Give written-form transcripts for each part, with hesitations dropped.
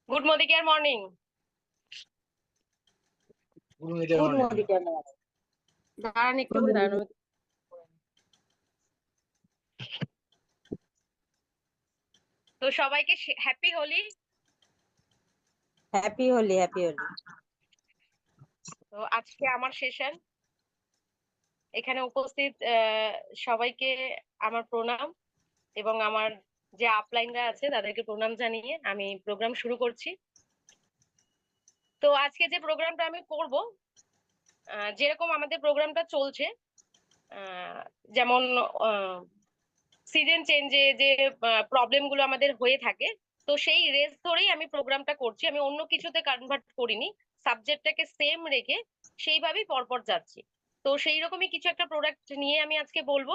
Good morning morning. Good morning দাঁড়ান একটু করে দাঁড়ানো। তো সবাইকে হ্যাপি হোলি। হ্যাপি হোলি। তো আজকে আমার সেশন এখানে উপস্থিত সবাইকে আমার প্রণাম এবং আমার যে আপলাইনরা আছে তাদেরকে প্রণাম জানিয়ে আমি প্রোগ্রাম শুরু করছি। তো আজকে যে প্রোগ্রামটা আমি করব, যেরকম আমাদের প্রোগ্রামটা চলছে, যেমন সিজন চেঞ্জে যে প্রবলেম গুলো আমাদের হয়ে থাকে, তো সেই রেস ধরেই আমি প্রোগ্রামটা করছি। আমি অন্য কিছুতে কনভার্ট করিনি, সাবজেক্টটাকে সেম রেখে সেইভাবেই পরপর যাচ্ছি। তো সেই রকমই কিছু একটা প্রোডাক্ট নিয়ে আমি আজকে বলবো।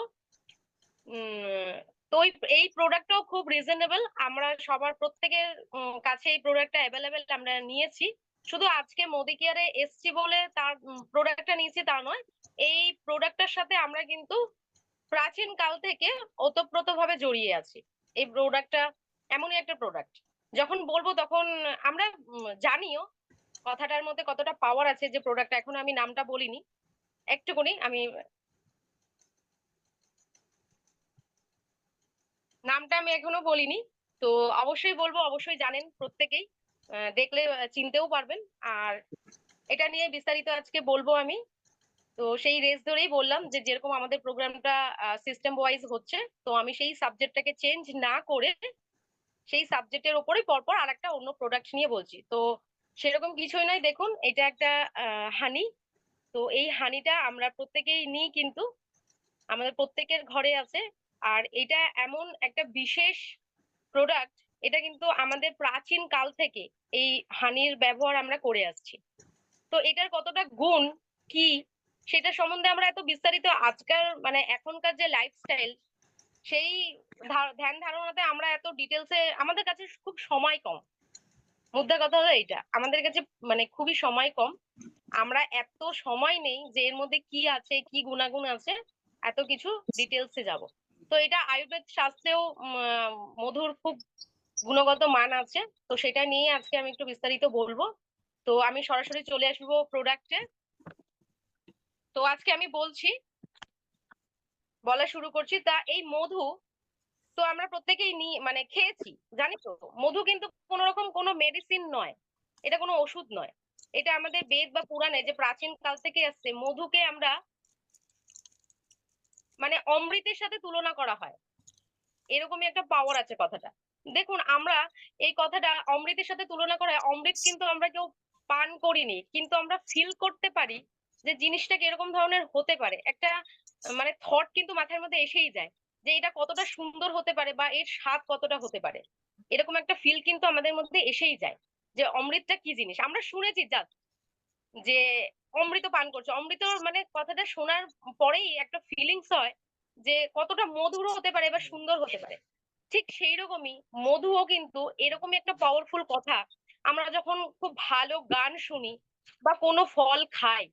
তো এই প্রোডাক্টটাও খুব রিজনেবল, আমরা সবার প্রত্যেকের কাছে এই প্রোডাক্টটা অ্যাভেলেবেল আমরা নিয়েছি। শুধু আজকে মোদি কেয়ারে এসছি বলে তার প্রোডাক্টটা নিয়েছি তা নয়, এই প্রোডাক্টটার সাথে আমরা কিন্তু প্রাচীন কাল থেকে ওতপ্রোতভাবে জড়িয়ে আছি। এই প্রোডাক্টটা এমনই একটা প্রোডাক্ট, যখন বলবো তখন আমরা জানিও কথাটার মধ্যে কতটা পাওয়ার আছে। যে প্রোডাক্টটা এখনো আমি নামটা বলিনি, একটুকুনি আমি নামটা আমি এখনো বলিনি। তো অবশ্যই বলবো, অবশ্যই জানেন প্রত্যেকেই, দেখলে চিনতেও পারবেন। আর এটা নিয়ে বিস্তারিত আজকে বলবো আমি। তো সেই রেস ধরেই বললাম যে যেরকম আমাদের প্রোগ্রামটা সিস্টেম ওয়াইজ হচ্ছে, তো আমি সেই সাবজেক্টটাকে চেঞ্জ না করে সেই সাবজেক্টের ওপরেই পরপর আর একটা অন্য প্রোডাক্ট নিয়ে বলছি। তো সেরকম কিছুই নয়, দেখুন এটা একটা হানি। তো এই হানিটা আমরা প্রত্যেকেই নিই, কিন্তু আমাদের প্রত্যেকের ঘরে আছে। আর এটা এমন একটা বিশেষ প্রোডাক্ট, এটা কিন্তু আমাদের প্রাচীন কাল থেকে এই হানির ব্যবহার আমরা করে আসছি। তো এটার কতটা গুণ কি সেটা সম্বন্ধে আমরা এত বিস্তারিত আজকাল মানে এখনকার যে লাইফস্টাইল, সেই ধ্যান ধারণাতে আমরা এত ডিটেলসে, আমাদের কাছে খুব সময় কম। মুদ্রা কথা হলো এইটা, আমাদের কাছে মানে খুবই সময় কম। আমরা এত সময় নেই যে এর মধ্যে কি আছে, কি গুণাগুণ আছে, এত কিছু ডিটেলসে যাব। তো এটা আয়ুর্বেদ শাস্ত্রেও মধুর খুব গুণগত মান আছে। তো সেটা নিয়ে আজকে আমি একটু বিস্তারিত বলবো। তো আমি সরাসরি চলে আসবো প্রোডাক্টে। তো আজকে আমি বলা শুরু করছি। তা এই মধু তো আমরা প্রত্যেকেই মানে খেয়েছি, জানি তো। মধু কিন্তু কোনো রকম কোনো মেডিসিন নয়, এটা কোনো ওষুধ নয়। এটা আমাদের বেদ বা পুরাণে যে প্রাচীন কাল থেকে আসছে, মধুকে আমরা মানে অমৃতের সাথে তুলনা করা হয়, এরকমই একটা পাওয়ার আছে কথাটা। দেখুন, আমরা এই কথাটা অমৃতের সাথে তুলনা করা হয়, অমৃত কিন্তু আমরা কেউ পান করিনি, কিন্তু আমরা ফিল করতে পারি যে জিনিসটা কিরকম ধরনের হতে পারে। একটা মানে থট কিন্তু মাথার মধ্যে এসেই যায় যে এটা কতটা সুন্দর হতে পারে বা এর স্বাদ কতটা হতে পারে। এরকম একটা ফিল কিন্তু আমাদের মধ্যে এসেই যায় যে অমৃতটা কি জিনিস। আমরা শুনেছি জাস্ট যে অমৃত পান করছে, অমৃত মানে কথাটা শোনার পরেই একটা ফিলিংস হয় যে কতটা মধুর হতে পারে বা সুন্দর হতে পারে। ঠিক সেই রকমই মধুও কিন্তু এরকমই একটা পাওয়ারফুল কথা। আমরা যখন খুব ভালো গান শুনি বা কোনো ফল খাই,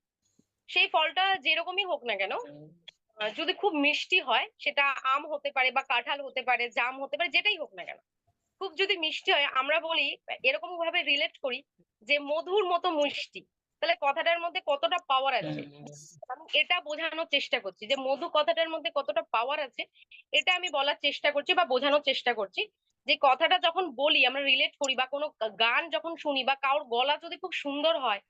সেই ফলটা যেরকমই হোক না কেন, যদি খুব মিষ্টি হয়, সেটা আম হতে পারে বা কাঁঠাল হতে পারে, জাম হতে পারে, যেটাই হোক না কেন, খুব যদি মিষ্টি হয়, আমরা বলি, এরকম ভাবে রিলেট করি যে মধুর মতো মিষ্টি। তাহলে কথাটার মধ্যে কতটা পাওয়ার আছে, আমি এটা বোঝানোর চেষ্টা করছি যে মধু কথাটার মধ্যে কতটা পাওয়ার আছে। এটা আমি বলার চেষ্টা করছি বা বোঝানোর চেষ্টা করছি। যে কথাটা যখন বলি, আমরা রিলেট করি, বা কোনো গান যখন শুনি, বা কারোর গলা যদি খুব সুন্দর হয়,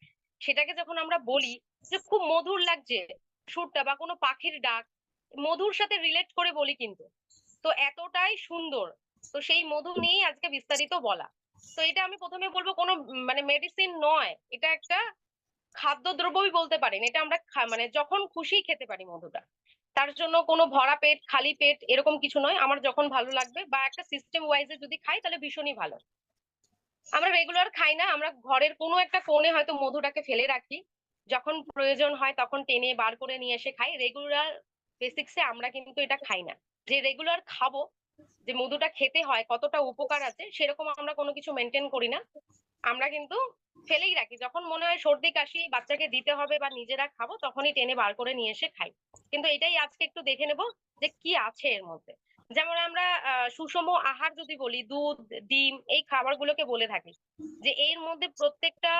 সেটাকে যখন আমরা বলি যে খুব মধুর লাগছে সুরটা, বা কোনো পাখির ডাক, মধুর সাথে রিলেট করে বলি কিন্তু। তো এতটাই সুন্দর। তো সেই মধু নিয়েই আজকে বিস্তারিত বলা। তো এটা আমি প্রথমে বলবো, কোনো মানে মেডিসিন নয়, এটা একটা খাদ্যদ্রব্যই বলতে পারেন। এটা আমরা মানে যখন খুশি খেতে পারি মধুটা। তার জন্য কোনো ভরা পেট খালি পেট এরকম কিছু নয়, আমার যখন ভালো লাগবে বা একটা সিস্টেম ওয়াইজে যদি খাই তাহলে ভীষণই ভালো। আমরা রেগুলার খাই না, আমরা ঘরের কোনো একটা কোণে হয়তো মধুটাকে ফেলে রাখি, যখন প্রয়োজন হয় তখন টেনে বার করে নিয়ে এসে খাই। রেগুলার বেসিক্সে আমরা কিন্তু এটা খাই না, যে রেগুলার খাবো, যে মধুটা খেতে হয়, কতটা উপকার আছে, সেরকম আমরা কোনো কিছু মেনটেন করি না। আমরা কিন্তু ফেলেই রাখি, যখন মনে হয় সর্দি কাশি বাচ্চাকে দিতে হবে বা নিজেরা খাবো, তখনই টেনে বার করে নিয়ে এসে খাই। কিন্তু এটাই আজকে একটু দেখে নেব যে কি আছে এর মধ্যে। যেমন আমরা সুষম আহার যদি বলি, দুধ, ডিম এই খাবারগুলোকে বলে থাকি। যে এর মধ্যে প্রত্যেকটা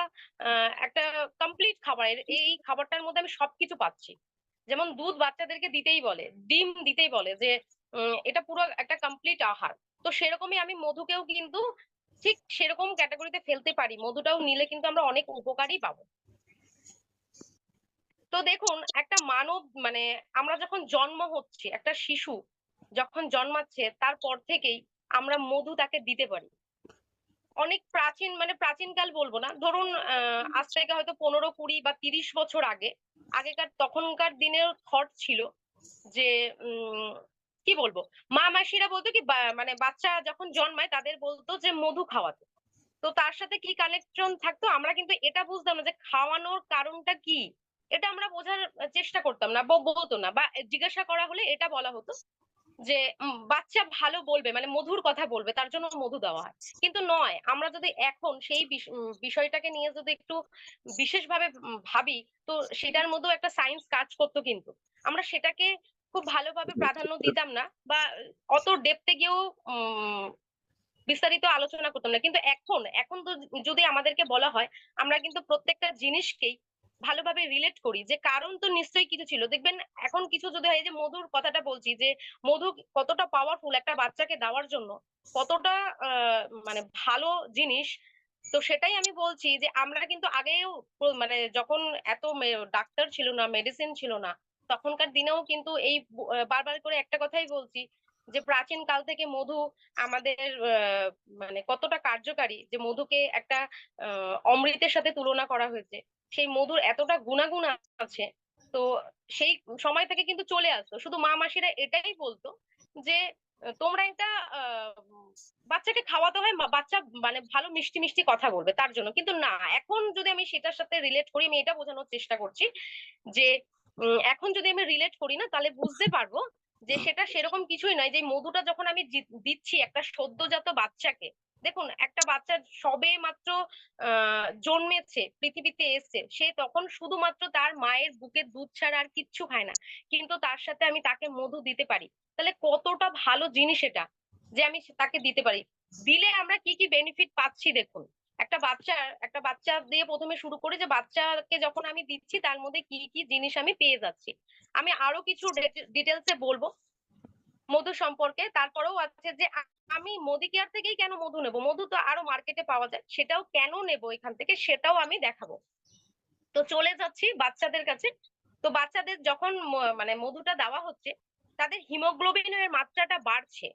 একটা কমপ্লিট খাবার। এই খাবারটার মধ্যে আমি সবকিছু পাচ্ছি। যেমন দুধ বাচ্চাদেরকে দিতেই বলে, ডিম দিতেই বলে যে এটা পুরো একটা কমপ্লিট আহার। তো সেরকমই আমি মধুকেও কিন্তু ঠিক সেরকম ক্যাটাগরিতে ফেলতে পারি। মধুটাও নিলে কিন্তু আমরা অনেক উপকারই পাবো। তো দেখুন একটা মানব মানে আমরা যখন জন্ম হচ্ছে, একটা শিশু যখন জন্মাচ্ছে তারপর থেকেই আমরা মধু তাকে দিতে পারি। অনেক প্রাচীন মানে প্রাচীনকাল বলবো না, ধরুন আজ থেকে হয়তো 15, 20 বা 30 বছর আগে, আগেকার তখনকার দিনের থট ছিল যে কি বলবো, মা মাসিরা বলতো কি মানে বাচ্চা যখন জন্মায় তাদের বলতো যে মধু খাওয়াতে। তো তার সাথে কি কানেকশন থাকতো আমরা কিন্তু এটা বুঝতাম না যে খাওয়ানোর কারণটা কি। এটা আমরা বোঝার চেষ্টা করতাম না, বলতো না, বা জিজ্ঞাসা করা হলে এটা বলা হতো যে বাচ্চা ভালো বলবে মানে মধুর কথা বলবে তার জন্য মধু দেওয়া হয়। কিন্তু নয়, আমরা যদি এখন সেই বিষয়টাকে নিয়ে যদি একটু বিশেষভাবে ভাবি, তো সেটার মধ্যেও একটা সায়েন্স কাজ করতো, কিন্তু আমরা সেটাকে খুব ভালোভাবে প্রাধান্য দিতাম না, বা অত ডেপথে গিয়েও উম বিস্তারিত আলোচনা করতাম না। কিন্তু এখন এখন তো যদি আমাদেরকে বলা হয়, আমরা কিন্তু প্রত্যেকটা জিনিসকেই ভালোভাবে রিলেট করি যে কারণ তো নিশ্চয়ই কিছু ছিল। দেখবেন এখন কিছু যদি হয়, এই যে মধুর কথাটা বলছি, যে মধু কতটা পাওয়ারফুল একটা বাচ্চাকে দেওয়ার জন্য, কতটা মানে ভালো জিনিস। তো সেটাই আমি বলছি যে আমরা কিন্তু আগেও মানে যখন এত ডাক্তার ছিল না, মেডিসিন ছিল না, তখনকার দিনেও কিন্তু এই বারবার করে একটা কথাই বলছি যে প্রাচীন কাল থেকে মধু আমাদের মানে কতটা কার্যকারী, যে মধুকে একটা অমৃতের সাথে তুলনা করা হয়েছে। সেই মধুর এতটা গুণাগুণ আছে। তো সেই সময় থেকে কিন্তু চলে আসতো, শুধু মা মাসিরা এটাই বলতো যে তোমরা এটা বাচ্চাকে খাওয়াতে হয়, বাচ্চা মানে ভালো মিষ্টি মিষ্টি কথা বলবে তার জন্য। কিন্তু না, এখন যদি আমি সেটার সাথে রিলেট করি, আমি এটা বোঝানোর চেষ্টা করছি যে এখন যদি আমি রিলেট করি না, তাহলে বুঝতে পারবো যে সেটা সেরকম কিছুই নয়। যে মধুটা যখন আমি দিচ্ছি একটা সদ্যজাত বাচ্চাকে, দেখুন একটা বাচ্চা সবে মাত্র জন্মেছে, পৃথিবীতে এসছে, সে তখন শুধুমাত্র তার মায়ের বুকের দুধ ছাড়া আর কিচ্ছু খায় না, কিন্তু তার সাথে আমি তাকে মধু দিতে পারি। তাহলে কতটা ভালো জিনিস এটা, যে আমি তাকে দিতে পারি। দিলে আমরা কি কি বেনিফিট পাচ্ছি দেখুন। একটা বাচ্চা দিয়ে প্রথমে শুরু করি, যে বাচ্চাকে যখন আমি দিচ্ছি তার মধ্যে কি কি জিনিস আমি পেয়ে যাচ্ছি। আমি আরো কিছু ডিটেলসে বলবো মধু সম্পর্কে। তারপরেও আছে যে আমি মোদি কেয়ার থেকেই কেন মধু নেব, মধু তো আরো মার্কেটে পাওয়া যায়, সেটাও কেন নেব এখান থেকে, সেটাও আমি দেখাবো। তো চলে যাচ্ছি বাচ্চাদের কাছে। তো বাচ্চাদের যখন মানে মধুটা দেওয়া হচ্ছে, তাদের হিমোগ্লোবিনের মাত্রাটা বাড়ছে।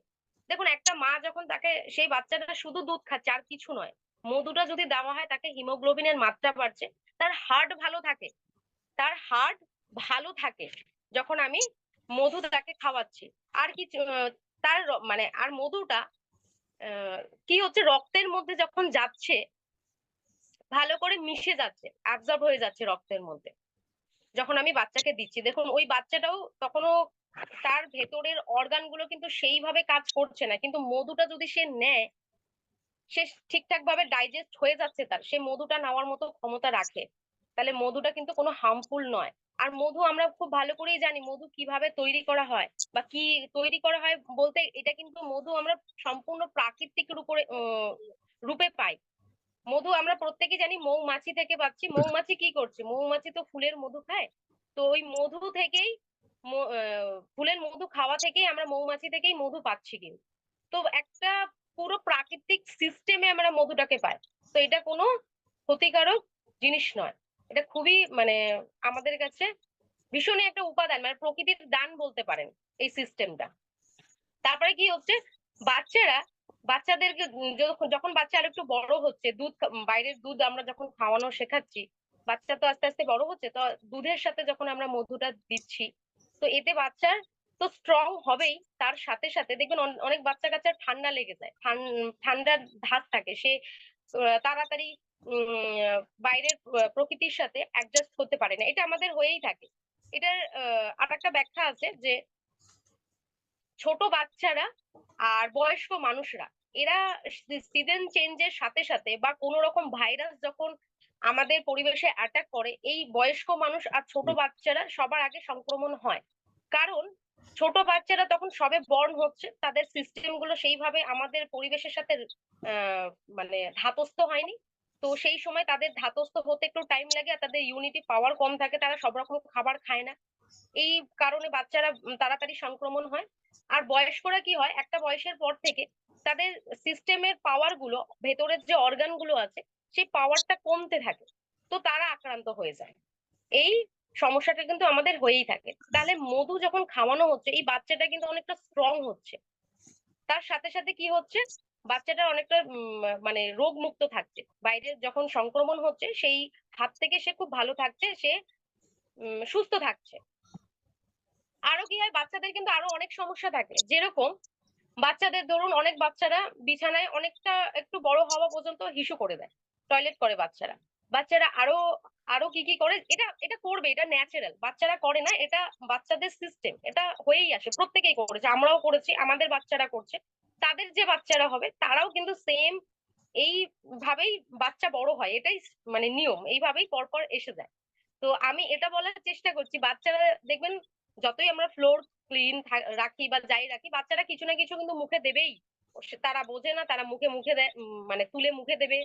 দেখুন একটা মা যখন তাকে, সেই বাচ্চাটা শুধু দুধ খাচ্ছে আর কিছু নয়, মধুটা যদি দেওয়া হয় তাকে হিমোগ্লোবিনের মাত্রা বাড়ছে, তার হার্ট ভালো থাকে, তার হার্ট ভালো থাকে যখন আমি মধু তাকে খাওয়াচ্ছি। আর কিছু তার মানে আর মধুটা আহ, কি হচ্ছে, রক্তের মধ্যে যখন যাচ্ছে ভালো করে মিশে যাচ্ছে, অ্যাবজর্ব হয়ে যাচ্ছে রক্তের মধ্যে। যখন আমি বাচ্চাকে দিচ্ছি, দেখুন ওই বাচ্চাটাও তখনও তার ভেতরের অর্গান গুলো কিন্তু সেইভাবে কাজ করছে না, কিন্তু মধুটা যদি সে নেয়, সে ঠিকঠাক ভাবে ডাইজেস্ট হয়ে যাচ্ছে, তার সে মধুটা নেওয়ার মতো ক্ষমতা রাখে। তাহলে মধুটা কিন্তু কোনো হার্মফুল নয়। আর মধু আমরা খুব ভালো করেই জানি মধু কিভাবে তৈরি করা হয়, বা কি তৈরি করা হয় বলতে, এটা কিন্তু মধু আমরা সম্পূর্ণ প্রাকৃতিক রূপে পাই। মধু আমরা প্রত্যেকে জানি মৌমাছি থেকে পাচ্ছি। মৌমাছি কি করছে, মৌমাছি তো ফুলের মধু খায়। তো ওই মধু থেকেই ফুলের মধু খাওয়া থেকেই আমরা মৌমাছি থেকেই মধু পাচ্ছি কিন্তু। তো একটা পুরো প্রাকৃতিক সিস্টেমে আমরা মধুটাকে পাই। তো এটা কোনো ক্ষতিকারক জিনিস নয়। এটা খুবই মানে আমাদের কাছে ভীষণই একটা উপাদান, মানে প্রকৃতির দান বলতে পারেন এই সিস্টেমটা। তারপরে কি হচ্ছে, বাচ্চারা বাচ্চাদেরকে যখন বাচ্চা আর একটু বড় হচ্ছে, বাইরের দুধ আমরা যখন খাওয়ানো শেখাচ্ছি, বাচ্চা তো আস্তে আস্তে বড় হচ্ছে, তো দুধের সাথে যখন আমরা মধুটা দিচ্ছি, তো এতে বাচ্চার তো স্ট্রং হবেই। তার সাথে সাথে দেখবেন অনেক বাচ্চা কাচ্চার ঠান্ডা লেগে যায়, ঠান্ডার ধাত থাকে, সে তাড়াতাড়ি বাইরের প্রকৃতির সাথে অ্যাডজাস্ট হতে পারে না। এটা আমাদের হয়েই থাকে। এটার আর একটা ব্যাখ্যা আছে যে ছোট বাচ্চারা আর বয়স্ক মানুষরা, এরা সিজন চেঞ্জের সাথে সাথে বা কোনো রকম ভাইরাস যখন আমাদের পরিবেশে অ্যাটাক করে, এই বয়স্ক মানুষ আর ছোট বাচ্চারা সবার আগে সংক্রমণ হয়। কারণ ছোট বাচ্চারা তখন সবে বর্ন হচ্ছে, তাদের সিস্টেম গুলো সেইভাবে আমাদের পরিবেশের সাথে আহ মানে ধাতস্থ হয়নি। তো সেই সময় তাদের ধাতস্থ হতে একটু টাইম লাগে, আর তাদের ইউনিটি পাওয়ার কম থাকে, তারা সব রকম খাবার খায় না। এই কারণে বাচ্চারা তাড়াতাড়ি সংক্রমণ হয়। আর বয়স্করা কি হয়, একটা বয়সের পর থেকে তাদের সিস্টেমের পাওয়ার গুলো, ভেতরের যে অর্গান গুলো আছে, সেই পাওয়ারটা কমতে থাকে, তো তারা আক্রান্ত হয়ে যায়। এই সমস্যাটা কিন্তু আমাদের হয়েই থাকে। তাহলে মধু যখন খাওয়ানো হচ্ছে, এই বাচ্চাটা কিন্তু অনেকটা স্ট্রং হচ্ছে, তার সাথে সাথে কি হচ্ছে, বাচ্চাটা অনেকটা মানে রোগ মুক্ত থাকছে, বাইরে যখন সংক্রমণ হচ্ছে সেই হাত থেকে সে খুব ভালো থাকছে, সে সুস্থ থাকছে। আরো কি হয়, বাচ্চাদের কিন্তু আরো অনেক সমস্যা থাকে, যেরকম বাচ্চাদের ধরুন অনেক বাচ্চারা বিছানায় অনেকটা একটু বড় হওয়া পর্যন্ত হিসু করে দেয়, টয়লেট করে বাচ্চারা। বাচ্চারা আরো আরো কি কি করে, এটা এটা করবে, এটা ন্যাচারাল, বাচ্চারা করে না, এটা বাচ্চাদের সিস্টেম, এটা হয়েই আসে, প্রত্যেকেই করেছে, আমরাও করেছি, আমাদের বাচ্চারা করছে, তাদের যে বাচ্চারা হবে তারাও কিন্তু সেম এইভাবেই বাচ্চা বড় হয়, এটাই মানে নিয়ম, এইভাবেই পরপর এসে যায়। তো আমি এটা বলার চেষ্টা করছি, বাচ্চারা দেখবেন যতই আমরা ফ্লোর ক্লিন রাখি বা যাই রাখি, বাচ্চারা কিছু না কিছু কিন্তু মুখে দেবেই। তারা বোঝে না, তারা মুখে মুখে দেয়, মানে তুলে মুখে দেবে,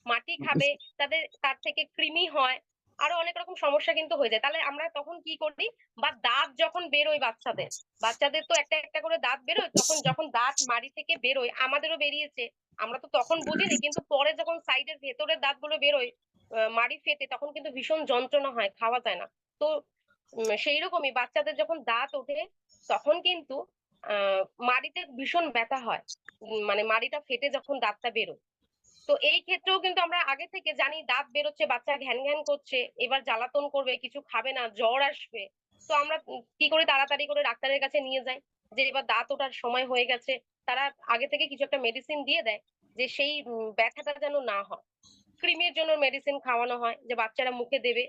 মাটি খাবে, তাদের তার থেকে কৃমি হয়, আরো অনেক রকম সমস্যা কিন্তু হয়ে যায়। তাহলে আমরা তখন কি করি, বা দাঁত যখন বেরোয় বাচ্চাদের, বাচ্চাদের তো একটা একটা করে দাঁত বেরোয়, তখন যখন দাঁত মাড়ি থেকে বেরোয়, আমাদেরও বেরিয়েছে, আমরা তো তখন বুঝিনি, কিন্তু পরে যখন সাইডের ভেতরের দাঁতগুলো বেরোয় মাড়ি ফেটে, তখন কিন্তু ভীষণ যন্ত্রণা হয়, খাওয়া যায় না। তো সেই রকমই বাচ্চাদের যখন দাঁত ওঠে, তখন কিন্তু মাড়িতে ভীষণ ব্যথা হয়, মানে মাড়িটা ফেটে যখন দাঁতটা বেরোয়। তো এই ক্ষেত্রেও কিন্তু আমরা আগে থেকে জানি দাঁত বেরোচ্ছে, বাচ্চা ঘ্যান ঘ্যান করছে, এবার জ্বালাতন করবে, কিছু খাবে না, জ্বর আসবে। তো আমরা কি করে, তাড়াতাড়ি করে ডাক্তারের কাছে নিয়ে যাই, যে এবার দাঁত ওঠার সময় হয়ে গেছে। তারা আগে থেকে কিছু একটা মেডিসিন দিয়ে দেয়, যে সেই ব্যথাটা যেন না হয়। কৃমির জন্য মেডিসিন খাওয়ানো হয়, যে বাচ্চারা মুখে দেবে,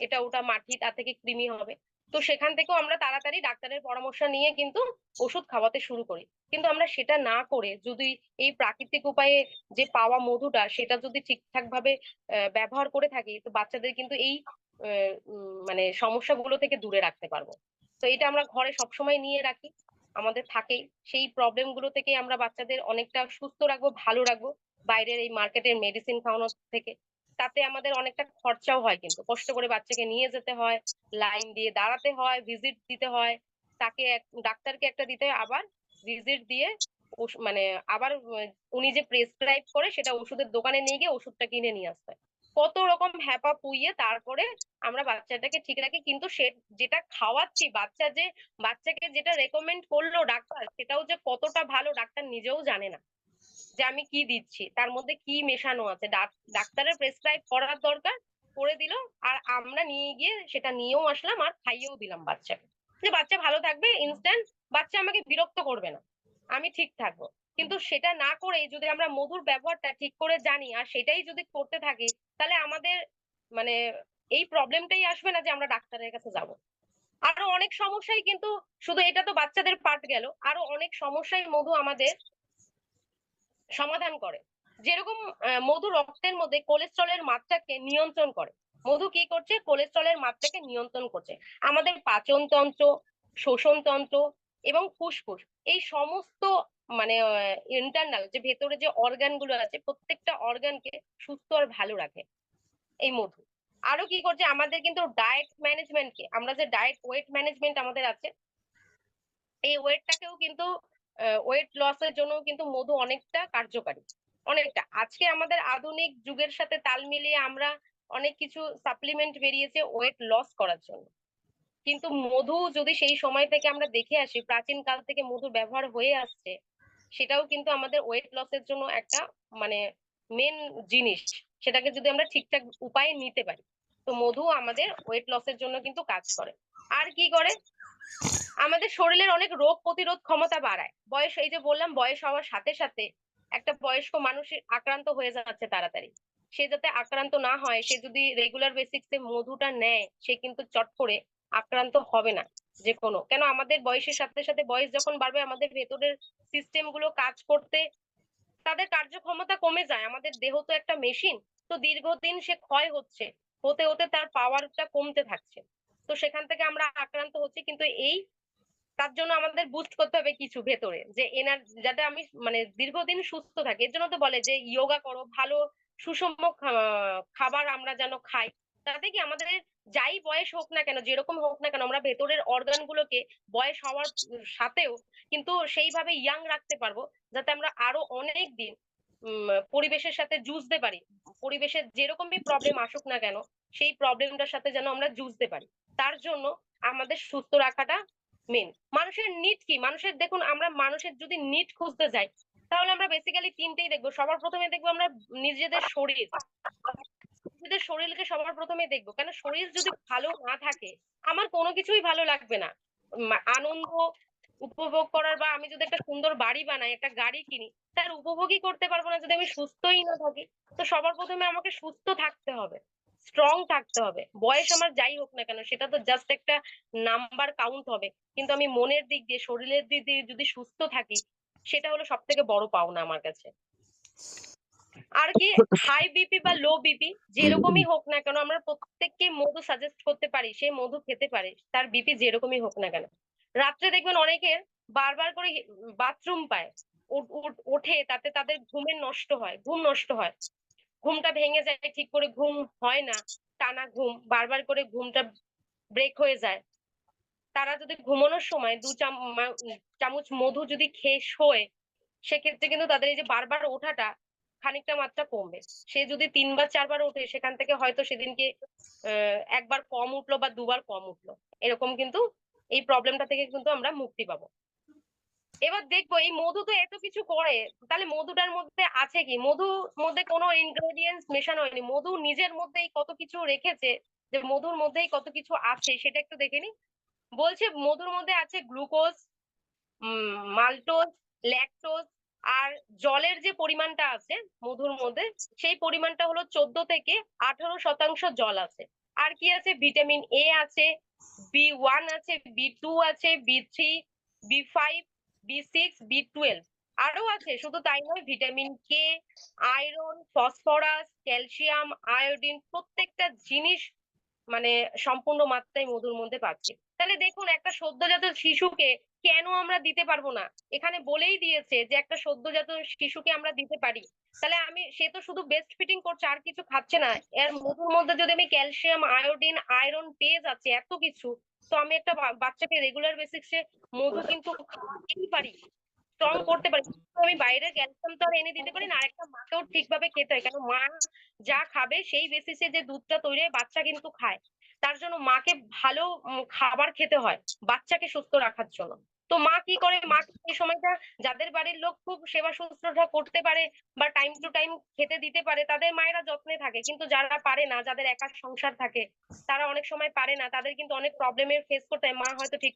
এটা ওটা মাটি, তা থেকে কৃমি হবে। তো সেখান থেকেও আমরা তাড়াতাড়ি ডাক্তারের পরামর্শ নিয়ে কিন্তু ওষুধ খাওয়াতে শুরু করি। কিন্তু আমরা সেটা না করে যদি এই প্রাকৃতিক উপায়ে যে পাওয়া মধুটা, সেটা যদি ঠিকঠাক ভাবে ব্যবহার করে থাকি, তো বাচ্চাদের কিন্তু এই মানে সমস্যাগুলো থেকে দূরে রাখতে পারবো। তো এটা আমরা ঘরে সবসময় নিয়ে রাখি, আমাদের থাকেই, সেই প্রবলেম গুলো থেকে আমরা বাচ্চাদের অনেকটা সুস্থ রাখবো, ভালো রাখবো, বাইরের এই মার্কেটের মেডিসিন খাওয়ানোর থেকে। তাতে আমাদের অনেকটা খরচাও হয়, কিন্তু কষ্ট করে বাচ্চাকে নিয়ে যেতে হয়, লাইন দিয়ে দাঁড়াতে হয়, ভিজিট দিতে হয়, তাকে ডাক্তারকে একটা দিতে হয়, আবার ভিজিট দিয়ে মানে আবার উনি যে প্রেসক্রাইব করে, সেটা ওষুধের দোকানে নিয়ে গিয়ে ওষুধটা কিনে নিয়ে আসতে হয়। কত রকম হ্যাপা পুইয়ে তারপরে আমরা বাচ্চাটাকে ঠিক রাখি। কিন্তু সে যেটা খাওয়াচ্ছি, বাচ্চাকে যেটা রেকমেন্ড করলো ডাক্তার, সেটাও যে কতটা ভালো ডাক্তার নিজেও জানে না, যে আমি কি দিচ্ছি, তার মধ্যে কি মেশানো আছে। ডাক্তারের প্রেসক্রাইব করার দরকার, করে দিল, আর আমরা নিয়ে গিয়ে সেটা নিয়েও আসলাম, আর খাইয়েও দিলাম বাচ্চাকে, যে বাচ্চা ভালো থাকবে ইনস্ট্যান্ট, বাচ্চা আমাকে বিরক্ত করবে না, আমি ঠিক থাকবো। কিন্তু সেটা না করে যদি আমরা মধুর ব্যবহারটা ঠিক করে জানি, আর সেটাই যদি করতে থাকি, তাহলে আমাদের মানে এই প্রবলেমটাই আসবে না যে আমরা ডাক্তারের কাছে যাব। আরো অনেক সমস্যাই কিন্তু, শুধু এটা তো বাচ্চাদের পার্ট গেল, আরো অনেক সমস্যাই মধু আমাদের সমাধান করে। যেরকম মধু রক্তের মধ্যে কোলেস্ট্রলের মাত্রাকে নিয়ন্ত্রণ করে। মধু কি করছে, কোলেস্ট্রলের মাত্রাকে নিয়ন্ত্রণ করছে। আমাদের পাচন তন্ত্র, শোষণ তন্ত্র এবং ফুসফুস, এই সমস্ত মানে ইন্টারনাল যে ভেতরে যে অর্গান গুলো আছে, প্রত্যেকটা অর্গানকে সুস্থ আর ভালো রাখে এই মধু। আরো কি করছে, আমাদের কিন্তু ডায়েট ম্যানেজমেন্টকে, আমরা যে ডায়েট ওয়েট ম্যানেজমেন্ট আমাদের আছে, এই ওয়েটটাকেও কিন্তু ওয়েট লসের জন্য কিন্তু মধু অনেকটা কার্যকারী, অনেকটা। আজকে আমাদের আধুনিক যুগের সাথে তাল মিলিয়ে আমরা অনেক কিছু সাপ্লিমেন্ট বেরিয়েছে ওয়েট লস করার জন্য, কিন্তু মধু যদি সেই সময় থেকে আমরা দেখে আসি, প্রাচীন কাল থেকে মধু ব্যবহার হয়ে আসছে, সেটাও কিন্তু আমাদের ওয়েট লসের জন্য একটা মানে মেন জিনিস। সেটাকে যদি আমরা ঠিকঠাক উপায়ে নিতে পারি, তো মধু আমাদের ওয়েট লসের জন্য কিন্তু কাজ করে। আর কি করে, আমাদের শরীরের অনেক রোগ প্রতিরোধ ক্ষমতা বাড়ায়। বয়স, এই যে বললাম, বয়স হওয়ার সাথে সাথে একটা বয়স্ক মানুষ আক্রান্ত হয়ে যাচ্ছে তাড়াতাড়ি, সে যাতে আক্রান্ত না হয়, সে যদি রেগুলার বেসিক্সে মধুটা নেয়, সে কিন্তু চট করে আক্রান্ত হবে না। যে কোনো, কেন, আমাদের বয়সের সাথে সাথে, বয়স যখন বাড়বে, আমাদের ভেতরের সিস্টেম গুলো কাজ করতে, তাদের কার্যক্ষমতা কমে যায়। আমাদের দেহ তো একটা মেশিন, তো দীর্ঘদিন সে ক্ষয় হচ্ছে, হতে হতে তার পাওয়ারটা কমতে থাকছে, তো সেখান থেকে আমরা আক্রান্ত হচ্ছি। কিন্তু এই তার জন্য আমাদের বুস্ট করতে হবে কিছু ভেতরে, যে যাতে আমি মানে দীর্ঘদিন সুস্থ থাকি। এর জন্য তো বলে যে যোগা করো, ভালো সুষম খাবার আমরা যেন খাই, তাতে কি আমাদের যাই বয়স হোক না কেন, যেরকম হোক না কেন, আমরা ভেতরের অর্গান গুলোকে বয়স হওয়ার সাথেও কিন্তু সেইভাবে ইয়াং রাখতে পারবো, যাতে আমরা আরো অনেক দিন পরিবেশের সাথে যুঝতে পারি। পরিবেশের যেরকমই প্রবলেম আসুক না কেন, সেই প্রবলেমটার সাথে যেন আমরা যুঝতে পারি। তার জন্য আমাদের সুস্থ রাখাটা মেন। মানুষের নিড কি? মানুষের দেখুন, আমরা মানুষের যদি নিড খুঁজতে যাই, তাহলে আমরা বেসিক্যালি তিনটেই দেখবো। সবার প্রথমে দেখবো আমরা নিজেদের শরীর। নিজেদের শরীরকে সবার প্রথমে দেখবো, কেন শরীর যদি ভালো না থাকে আমার কোনো কিছুই ভালো লাগবে না। আনন্দ উপভোগ করার, বা আমি যদি একটা সুন্দর বাড়ি বানাই, একটা গাড়ি কিনি, তার উপভোগই করতে পারবো না যদি আমি সুস্থই না থাকি। তো সবার প্রথমে আমাকে সুস্থ থাকতে হবে, স্ট্রং থাকতে হবে। বয়স আমার যাই হোক না কেন, সেটা তো জাস্ট একটা নাম্বার কাউন্ট হবে, কিন্তু আমি মনের দিক দিয়ে, শরীরের দিক দিয়ে যদি সুস্থ থাকি, সেটা হলো সব থেকে বড় পাওনা আমার কাছে। আর কি, হাই বিপি বা লো বিপি যেরকমই হোক না কেন, আমরা প্রত্যেককে মধু সাজেস্ট করতে পারি, সে মধু খেতে পারে, তার বিপি যেরকমই হোক না কেন। রাত্রে দেখবেন অনেকের বারবার করে বাথরুম পায়, ওঠে, তাতে তাদের ঘুম নষ্ট হয়, ঘুমটা ভেঙে যায়, ঠিক করে ঘুম হয় না, টানা ঘুম, বারবার করে ঘুমটা ব্রেক হয়ে যায়। তারা যদি ঘুমানোর সময় চামচ মধু যদি খেয়ে শোয়, সেক্ষেত্রে কিন্তু তাদের এই যে বারবার ওঠাটা খানিকটা মাত্রা কমবে। সে যদি 3 বার 4 বার ওঠে, সেখান থেকে হয়তো সেদিনকে একবার কম উঠলো বা 2 বার কম উঠলো, এরকম কিন্তু এই প্রবলেমটা থেকে কিন্তু আমরা মুক্তি পাবো। এবার দেখবো এই মধু তো এত কিছু করে, তাহলে মধুটার মধ্যে আছে কি? মধুর মধ্যে কোনো ইনগ্রেডিয়েন্টস মেশানো হয়নি, মধু নিজের মধ্যেই কত কিছু রেখেছে, যে মধুর মধ্যেই কত কিছু আছে সেটা একটু দেখে নি। বলছে মধুর মধ্যে আছে গ্লুকোজ, মাল্টোজ, ল্যাকটোজ, আর জলের যে পরিমাণটা আছে মধুর মধ্যে, সেই পরিমাণটা হলো 14 থেকে 18% জল আছে। আর কি আছে? ভিটামিন এ আছে, B1 আছে, B2 আছে, B3, B5, B6, B12, আরো আছে। শুধু তাই নয়, vitamin K, iron, phosphorus, calcium, iodine, প্রত্যেকটা জিনিস মানে সম্পূর্ণ মাত্রায় মধুর মধ্যে পাচ্ছি। তাহলে দেখুন, একটা সদ্যজাত শিশুকে কেন আমরা দিতে পারবো না? এখানে বলেই দিয়েছে যে একটা সদ্যজাত শিশুকে আমরা দিতে পারি। তাহলে সে তো শুধু বেস্ট ফিটিং করছে, আর কিছু খাচ্ছে না। এর মধুর মধ্যে যদি আমি ক্যালসিয়াম, আয়োডিন, আয়রন পেয়ে যাচ্ছে এত কিছু, তো আমি একটা বাচ্চাকে রেগুলার বেসিসে মধু কিন্তু খাওয়াতেই পারি, স্ট্রং করতে পারি। তো আমি বাইরের ক্যালসিয়াম তো আর এনে দিতে পারি না। আর একটা মাকেও ঠিকভাবে খেতে হয়, কারণ মা যা খাবে সেই বেসিসে যে দুধটা তৈরি হয় বাচ্চা কিন্তু খায়। তার জন্য মাকে ভালো খাবার খেতে হয় বাচ্চাকে সুস্থ রাখার জন্য। তো মা কি করে? মা এই সময়টা যাদের বাড়ির লোক খুব সেবা শুশ্রূষা করতে পারে বা টাইম টু টাইম খেতে দিতে পারে, তাদের মায়েরা যত্নে থাকে। কিন্তু যারা পারে না, যাদের একার সংসার থাকে, তারা অনেক সময় পারে না, তাদের কিন্তু অনেক প্রবলেমের ফেস করতে হয়। মা হয়তো ঠিক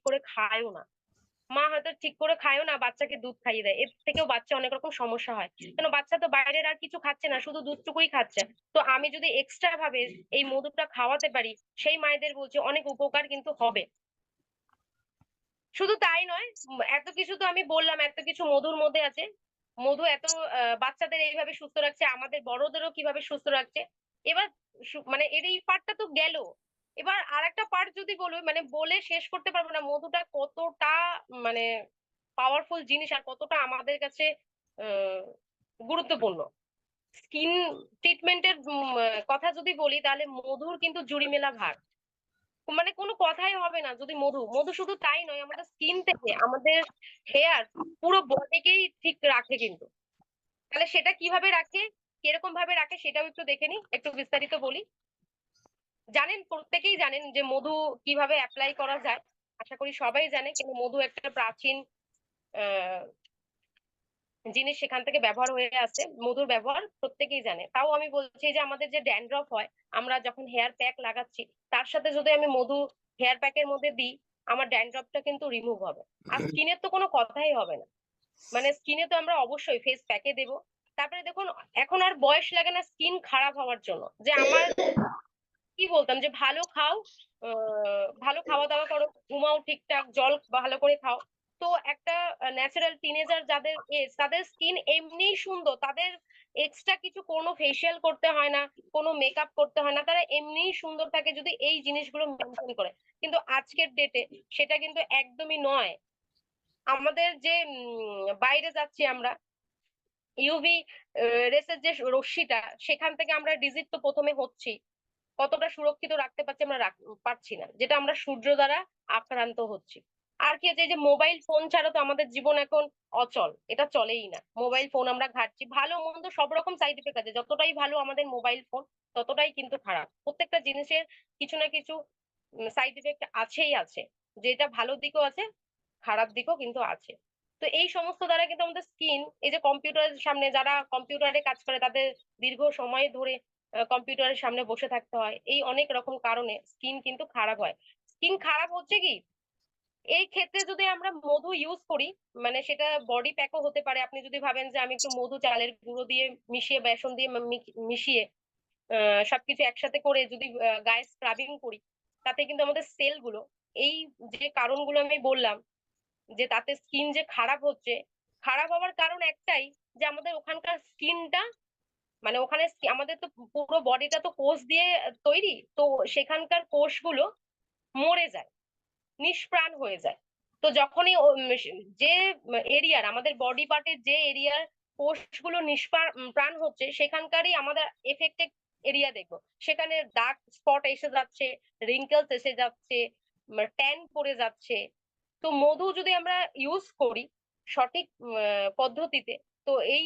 করে খায়ও না, বাচ্চাকে দুধ খাইয়ে দেয়, এর থেকেও বাচ্চা অনেক রকম সমস্যা হয়। কেন? বাচ্চা তো বাইরের আর কিছু খাচ্ছে না, শুধু দুধটুকুই খাচ্ছে। তো আমি যদি এক্সট্রা ভাবে এই মধুটা খাওয়াতে পারি, সেই মায়েদের বলছে অনেক উপকার কিন্তু হবে। শুধু তাই নয়, এত কিছু তো আমি বললাম, এত কিছু মধুর মধ্যে আছে। মধু এত বাচ্চাদের এইভাবে সুস্থ রাখছে, আমাদের বড়দেরও কিভাবে সুস্থ রাখছে। এবার মানে এর এই পার্টটা তো গেল। এবার আর একটা পার্ট যদি বলি, মানে বলে শেষ করতে পারবো না মধুটা কতটা মানে পাওয়ারফুল জিনিস, আর কতটা আমাদের কাছে আহ, গুরুত্বপূর্ণ। স্কিন ট্রিটমেন্টের কথা যদি বলি, তাহলে মধুর কিন্তু জুড়ি মেলা ভার, মানে কোনো কথাই হবে না যদি মধু। মধু শুধু তাই নয়, আমাদের স্কিন থেকে আমাদের হেয়ার, পুরো বডিকেই ঠিক রাখে কিন্তু। তাহলে সেটা কিভাবে রাখে, কিরকম ভাবে রাখে, সেটাও একটু দেখে নি, একটু বিস্তারিত বলি। জানেন, প্রত্যেকেই জানেন যে মধু কিভাবে অ্যাপ্লাই করা যায়। আশা করি সবাই জানে, কিন্তু মধু একটা প্রাচীন আহ জিনিস, সেখান থেকে ব্যবহার হয়ে আসছে। মধুর ব্যবহার প্রত্যেকেই জানে। তাও আমি বলছি যে আমাদের যে ড্যান্ড্রফ হয়, আমরা যখন হেয়ার প্যাক লাগাচ্ছি, তার সাথে যদি আমি মধু হেয়ার প্যাকের মধ্যে দিই, আমার ড্যান্ড্রফটা কিন্তু রিমুভ হবে। আর স্কিনের তো কোনো কথাই হবে না, মানে স্কিনে তো আমরা অবশ্যই ফেস প্যাকে দেব। তারপরে দেখুন, এখন আর বয়স লাগে না স্কিন খারাপ হওয়ার জন্য। যে আমার কি বলতাম, যে ভালো খাও, ভালো খাওয়া দাওয়া করো, ঘুমাও ঠিকঠাক, জল ভালো করে খাও। তো একটা ন্যাচারাল টিনেজার যাদের এজ, তাদের স্কিন এমনিই সুন্দর, তাদের এক্সট্রা কিছু কোনো ফেসিয়াল করতে হয় না, কোনো মেকআপ করতে হয় না, তারা এমনিই সুন্দর থাকে যদি এই জিনিসগুলো মেনটেন করে। কিন্তু আজকের ডেটে সেটা কিন্তু একদমই নয়। আমাদের যে বাইরে যাচ্ছি আমরা, ইউভি রেসের যে রশ্মিটা, সেখান থেকে আমরা ডিজিট তো প্রথমে হচ্ছি, কতটা সুরক্ষিত রাখতে পারছি আমরা পারছি না, যেটা আমরা সূর্য দ্বারা আক্রান্ত হচ্ছি। আর কি আছে, এই যে মোবাইল ফোন ছাড়া তো আমাদের জীবন এখন অচল, এটা চলেই না। মোবাইল ফোন আমরা ঘাটছি, ভালো মন্দ সব রকম সাইড এফেক্ট আছে, যতটাই ভালো আমাদের মোবাইল ফোন ততটাই কিন্তু খারাপ। প্রত্যেকটা জিনিসের কিছু না কিছু সাইড এফেক্ট আছেই আছে, যেটা ভালো দিকও আছে, খারাপ দিকও কিন্তু আছে। তো এই সমস্ত দ্বারা কিন্তু আমাদের স্কিন, এই যে কম্পিউটারের সামনে যারা কম্পিউটারে কাজ করে তাদের দীর্ঘ সময় ধরে কম্পিউটারের সামনে বসে থাকতে হয়, এই অনেক রকম কারণে স্কিন কিন্তু খারাপ হয়। স্কিন খারাপ হচ্ছে কি, এই ক্ষেত্রে যদি আমরা মধু ইউজ করি, মানে সেটা বডি প্যাকও হতে পারে। আপনি যদি ভাবেন যে আমি একটু মধু চালের গুঁড়ো দিয়ে মিশিয়ে, বেসন দিয়ে মিশিয়ে সবকিছু একসাথে করে যদি গায়ে স্ক্রাবিং করি, তাতে কিন্তু আমাদের সেল গুলো, এই যে কারণগুলো আমি বললাম, যে তাতে স্কিন যে খারাপ হচ্ছে, খারাপ হওয়ার কারণ একটাই, যে আমাদের ওখানকার স্কিনটা, মানে ওখানে আমাদের তো পুরো বডিটা তো কোষ দিয়ে তৈরি, তো সেখানকার কোষগুলো মরে যায়, নিষ্প্রাণ হয়ে যায়। তো যখনই যে এরিয়ার, আমাদের বডি পার্টের যে এরিয়ার কোষগুলো প্রাণ হচ্ছে, সেখানকারই আমাদের এফেক্টেড এরিয়া দেখবো, সেখানে ডার্ক স্পট এসে যাচ্ছে, রিঙ্কেলস এসে যাচ্ছে, ট্যান পড়ে যাচ্ছে। তো মধু যদি আমরা ইউজ করি সঠিক পদ্ধতিতে, তো এই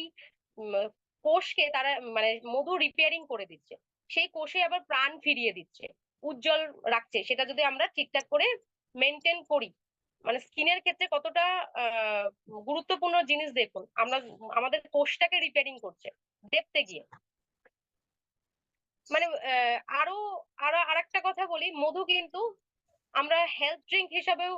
উম, কোষকে তারা, মানে মধু রিপেয়ারিং করে দিচ্ছে, সেই কোষে আবার প্রাণ ফিরিয়ে দিচ্ছে, উজ্জ্বল রাখছে। সেটা যদি আমরা ঠিকঠাক করে মেনটেন করি, মানে স্কিনের ক্ষেত্রে কতটা গুরুত্বপূর্ণ জিনিস দেখুন, আমরা আমাদের কোষটাকে রিপেয়ারিং করছে দেখতে গিয়ে। মানে আরো আরো আরেকটা কথা বলি, মধু কিন্তু আমরা হেলথ ড্রিঙ্ক হিসাবেও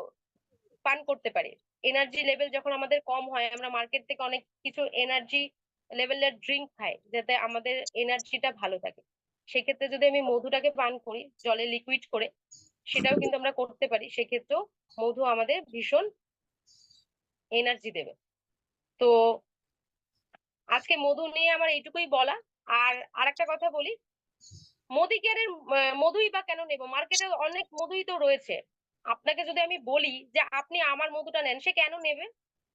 পান করতে পারি। এনার্জি লেভেল যখন আমাদের কম হয়, আমরা মার্কেট থেকে অনেক কিছু এনার্জি লেভেলের ড্রিঙ্ক খাই যাতে আমাদের এনার্জিটা ভালো থাকে। সেক্ষেত্রে যদি আমি মধুটাকে পান করি জলে লিকুইড করে, সেটাও কিন্তু আমরা করতে পারি, সেক্ষেত্রেও মধু আমাদের ভীষণ এনার্জি দেবে। তো আজকে মধু নিয়ে আমার এইটুকুই বলা। আর আরেকটা কথা বলি, মোদিকেয়ারের মধুই বা কেন নেব, মার্কেটে অনেক মধুই তো রয়েছে। আপনাকে যদি আমি বলি যে আপনি আমার মধুটা নেন, সে কেন নেবে?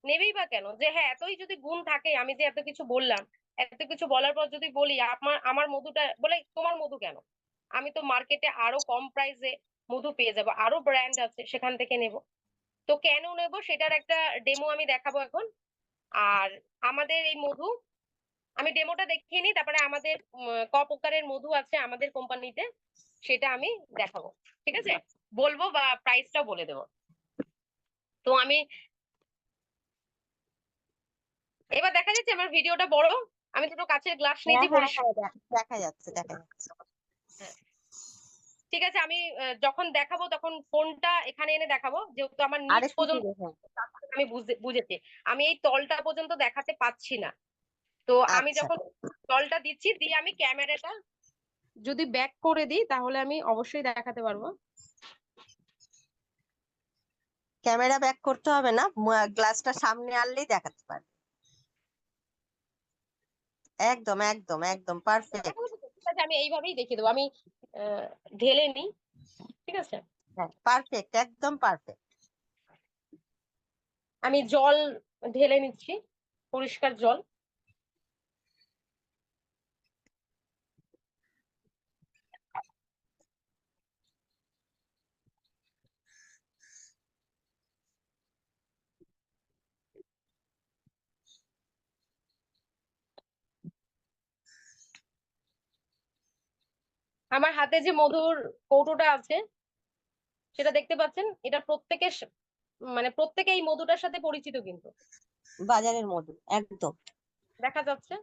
নেবেই বা কেন? যে হ্যাঁ, এতই যদি গুণ থাকে, আমি যে এত কিছু বললাম, এত কিছু বলার পর যদি বলি আমার আমার মধুটা, বলে তোমার মধু কেন? আমি তো মার্কেটে আরো কম প্রাইসে মধু পেয়ে যাবো, আরো ব্র্যান্ড আছে, সেখান থেকে নেব। তো কেন নেব সেটার একটা ডেমো আমি দেখাবো এখন। আর আমাদের এই মধু, আমি ডেমোটা দেখিয়ে নিই, তারপরে আমাদের ক প্রকারের মধু আছে আমাদের কোম্পানিতে, সেটা আমি দেখাবো। ঠিক আছে, বলবো বা প্রাইসটাও বলে দেবো। তো আমি, এবার দেখা যাচ্ছে আমার ভিডিওটা বড়, আমি দুটো কাচের গ্লাস হ্যাঁ নিয়েছি হ্যাঁ পরিষ্কার। হ্যাঁ দেখা যাচ্ছে দেখা যাচ্ছে। ঠিক আছে, আমি যখন দেখাবো তখন ফোনটা এখানে এনে দেখাবো, যেহেতু আমার আর নিচ একটু পর্যন্ত দূরে, হ্যাঁ। আমি বুঝেছি, আমি এই তলটা পর্যন্ত দেখাতে পাচ্ছি না। তো আমি আচ্ছা, যখন তলটা দিচ্ছি, দিয়ে আমি ক্যামেরাটা যদি ব্যাক করে দিই, তাহলে আমি অবশ্যই দেখাতে পারবো। ক্যামেরা ব্যাক করতে হবে না, গ্লাসটা সামনে আনলেই দেখাতে পারবে। একদম একদম একদম পারফেক্ট। ঠিক আছে, আমি এইভাবেই দেখিয়ে দেবো। আমি ঢেলে নিই। ঠিক আছে, হ্যাঁ পারফেক্ট, একদম পারফেক্ট। আমি জল ঢেলে নিচ্ছি, পরিষ্কার জল। আমার হাতে যে মধুর কৌটোটা আছে, সেটা দেখতে পাচ্ছেন, এটা প্রত্যেকের মানে প্রত্যেকে এই মধুটার সাথে পরিচিত কিন্তু। বাজারের মধু একদম। দেখা যাচ্ছে,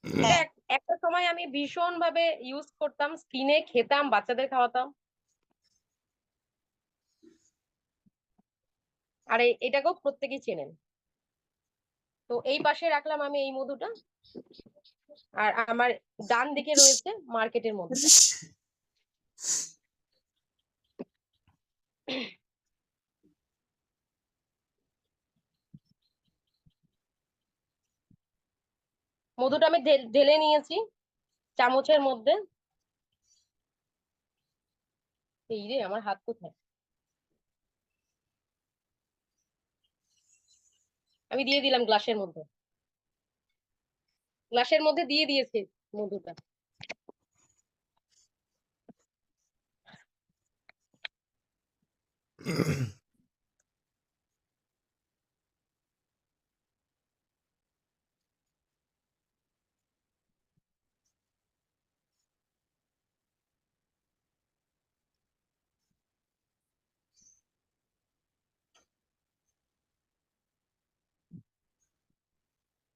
এটা হ্যাঁ একটা সময় আমি ভীষণ ভাবে ইউজ করতাম, স্কিনে খেতাম, বাচ্চাদের খাওয়াতাম। আর এটাকেও প্রত্যেকেই চেনেন। তো এই পাশে রাখলাম আমি এই মধুটা, আর আমার ডান দিকে রয়েছে মার্কেটের মধুটা। মধুটা আমি ঢেলে নিয়েছি চামচের মধ্যে। এই রে, আমার হাত কোথায়? আমি দিয়ে দিলাম গ্লাসের মধ্যে, গ্লাসের মধ্যে দিয়ে দিয়েছি মধুটা।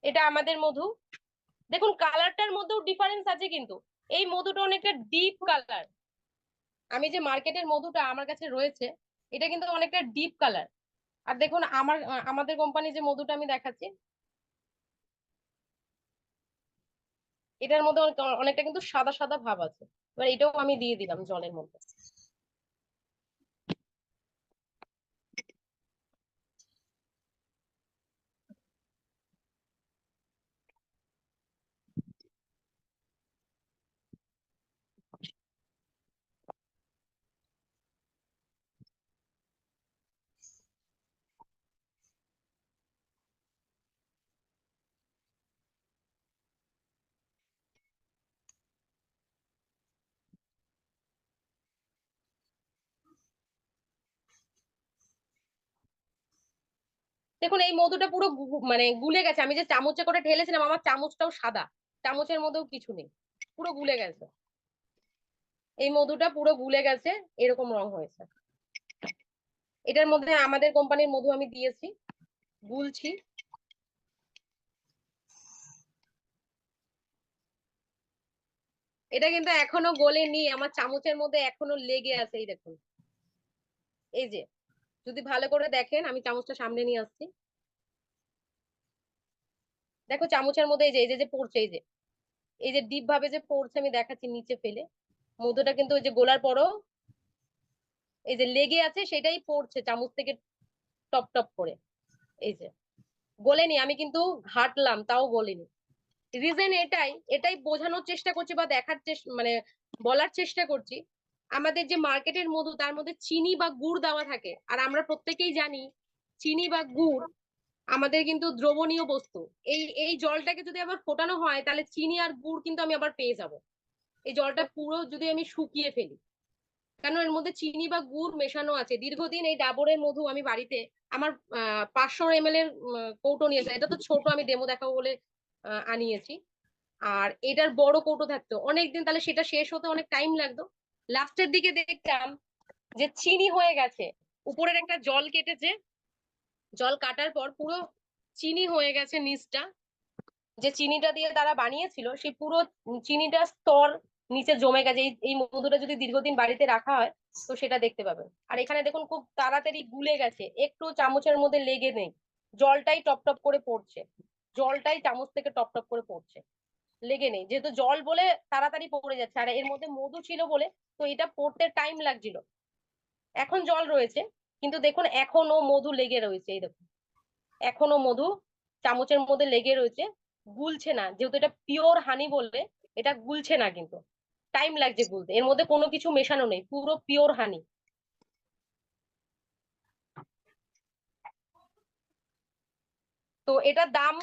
এটা আমাদের মধু। দেখুন কালারটার মধ্যেও ডিফারেন্স আছে কিন্তু, এই মধুটা অনেকটা ডিপ কালার। আমি যে মার্কেটের মধুটা আমার কাছে রয়েছে, এটা কিন্তু অনেকটা ডিপ কালার। আর দেখুন আমাদের কোম্পানি যে মধুটা আমি দেখাচ্ছি, এটার মধ্যে অনেকটা কিন্তু সাদা সাদা ভাব আছে। এবার এটাও আমি দিয়ে দিলাম জলের মধ্যে। দেখুন এই মধুটা পুরো মানে গুলে গেছে। আমি যে চামচে করে ঢেলেছিলাম, আমার চামচটাও সাদা, চামচের মধ্যেও কিছু নেই, পুরো গুলে গেছে। এই মধুটা পুরো গুলে গেছে, এরকম রং হয়েছে। এটার মধ্যে আমাদের কোম্পানির মধু আমি দিয়েছি, গুলছি। এটা কিন্তু এখনো গলেনি, আমার চামচের মধ্যে এখনো লেগে আছে, এই দেখুন। এই যে যদি ভালো করে দেখেন, আমি চামচটা সামনে নিয়ে আসছি, দেখো চামচের মধ্যে এই যে এই যে পড়ছে, এই যে এই যে ডিপ ভাবে যে পড়ছে, আমি দেখাচ্ছি নিচে ফেলে। মধুটা কিন্তু ওই যে গোলার পরও এই যে লেগে আছে, সেটাই পড়ছে চামচ থেকে টপ টপ করে। এই যে গলেনি, আমি কিন্তু ঘাটলাম তাও গলেনি। রিজন এটাই, এটাই বোঝানোর চেষ্টা করছি বা দেখার চেষ্টা মানে বলার চেষ্টা করছি। আমাদের যে মার্কেটের মধু, তার মধ্যে চিনি বা গুড় দেওয়া থাকে, আর আমরা প্রত্যেকেই জানি চিনি বা গুড় আমাদের কিন্তু দ্রবণীয় বস্তু। এই এই জলটাকে যদি আবার ফোটানো হয়, তাহলে চিনি আর গুড় কিন্তু আমি আবার পেয়ে যাব। এই জলটা পুরো যদি আমি শুকিয়ে ফেলি, কেন এর মধ্যে চিনি বা গুড় মেশানো আছে। দীর্ঘদিন এই ডাবরের মধু আমি বাড়িতে আমার 500 ml এর কৌটো নিয়েছে, এটা তো ছোট, আমি ডেমো দেখাবো বলে আনিয়েছি। আর এটার বড় কৌটো থাকতো অনেকদিন, তাহলে সেটা শেষ হতে অনেক টাইম লাগতো। লাস্টের দিকে দেখতাম যে চিনি হয়ে গেছে, উপরের একটা জল কেটেছে, জল কাটার পর পুরো চিনি হয়ে গেছে নিচটা। যে চিনিটা দিয়ে তারা বানিয়েছিল, সেই পুরো চিনিটা স্তর নিচে জমে গেছে। এই মধুটা যদি দীর্ঘদিন বাড়িতে রাখা হয়, তো সেটা দেখতে পাবেন। আর এখানে দেখুন খুব তাড়াতাড়ি গুলে গেছে, একটু চামচের মধ্যে লেগে নেই, জলটাই টপ টপ করে পড়ছে, জলটাই চামচ থেকে টপ টপ করে পড়ছে, লেগে নেই। যেহেতু জল বলে তাড়াতাড়ি পড়ে যাচ্ছে, আর এর মধ্যে মধু ছিল বলে তো এটা পড়তে টাইম লাগছিল। এখন জল রয়েছে, কিন্তু দেখুন এখনো মধু লেগে রয়েছে, এই দেখুন এখনো মধু চামচের মধ্যে লেগে রয়েছে, গুলছে না। যেহেতু এটা পিওর হানি বললে, এটা গুলছে না, কিন্তু টাইম লাগছে গুলতে। এর মধ্যে কোনো কিছু মেশানো নেই, পুরো পিওর হানি। তো এটার দাম,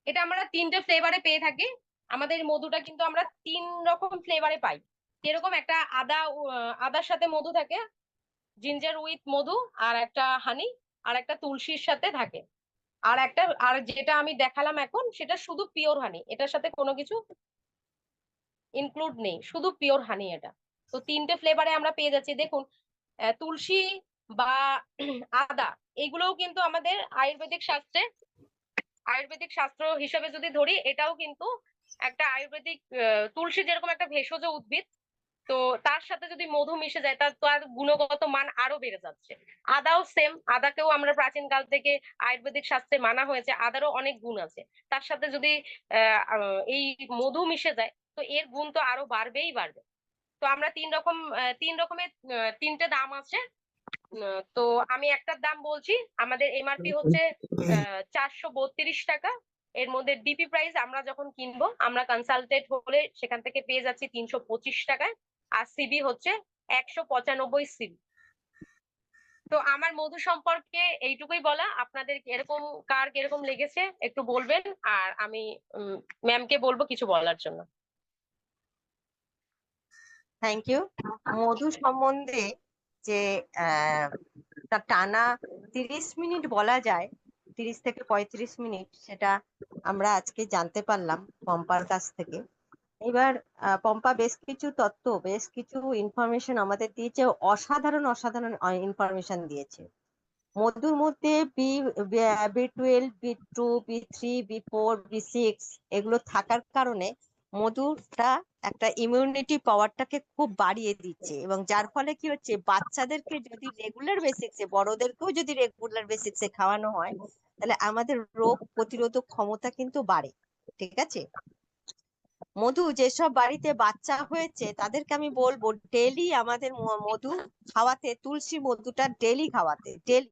এটা আমরা 3টে ফ্লেভারে পেয়ে থাকি। আমাদের মধুটা কিন্তু আমরা 3 রকম ফ্লেভারে পাই। যেরকম একটা আদার সাথে মধু থাকে, জিঞ্জার উইথ মধু, আর একটা হানি, আর একটা তুলসীর সাথে থাকে, আর একটা, আর যেটা আমি দেখালাম এখন, সেটা শুধু পিওর হানি, এটার সাথে কোনো কিছু ইনক্লুড নেই, শুধু পিওর হানি এটা। তো 3টে ফ্লেভারে আমরা পেয়ে যাচ্ছি। দেখুন তুলসী বা আদা, এগুলোও কিন্তু আমাদের আয়ুর্বেদিক শাস্ত্র হিসেবে যদি ধরি, এটাও কিন্তু একটা আয়ুর্বেদিক, তুলসী যেরকম একটা ভেষজ উদ্ভিদ, তো তার সাথে যদি মধু মিশে যায়, তার গুণগত মান আরো বেড়ে যাচ্ছে। আদাও সেম, আদাকেও আমরা প্রাচীন কাল থেকে আয়ুর্বেদিক শাস্ত্রে মানা হয়েছে, আদারও অনেক গুণ আছে। তার সাথে যদি এই মধু মিশে যায়, তো এর গুণ তো আরো বাড়বেই বাড়বে। তো আমরা 3 রকমের 3টে দাম আছে। তো আমি একটার দাম বলছি, আমাদের এমআরপি হচ্ছে 432 টাকা। এর মধ্যে ডিপি প্রাইস আমরা যখন কিনবো, আমরা কনসালটেন্ট হলে সেখান থেকে পেয়ে যাচ্ছি 325 টাকায়। আর সিবি হচ্ছে 195 সিবি। তো আমার মধু সম্পর্কে এইটুকুই বলা। আপনাদের এরকম কার কিরকম লেগেছে একটু বলবেন, আর আমি ম্যামকে বলবো কিছু বলার জন্য। Thank you. মধু সম্বন্ধে যে টানা 30 মিনিট বলা যায়, 30 থেকে 35 মিনিট, সেটা আমরা আজকে জানতে পারলাম পম্পার কাছ থেকে। এবার পম্পা বেশ কিছু তথ্য, বেশ কিছু ইনফরমেশন আমাদের দিয়েছে, অসাধারণ অসাধারণ ইনফরমেশন দিয়েছে। মধুর মধ্যে B12, B2, B3, B4, B6 এগুলো থাকার কারণে মধুটা একটা ইমিউনিটি পাওয়ারটাকে খুব বাড়িয়ে দিচ্ছে, এবং যার ফলে কি হচ্ছে, বাচ্চাদেরকে যদি রেগুলার বেসিক্সে, বড়দেরকেও যদি রেগুলার বেসিক্সে খাওয়ানো হয়, তাহলে আমাদের রোগ প্রতিরোধক ক্ষমতা কিন্তু বাড়ে। ঠিক আছে। মধু যেসব বাড়িতে বাচ্চা হয়েছে তাদেরকে আমি বলবো ডেলি আমাদের মধু খাওয়াতে, তুলসী মধুটা ডেলি খাওয়াতে, ডেলি।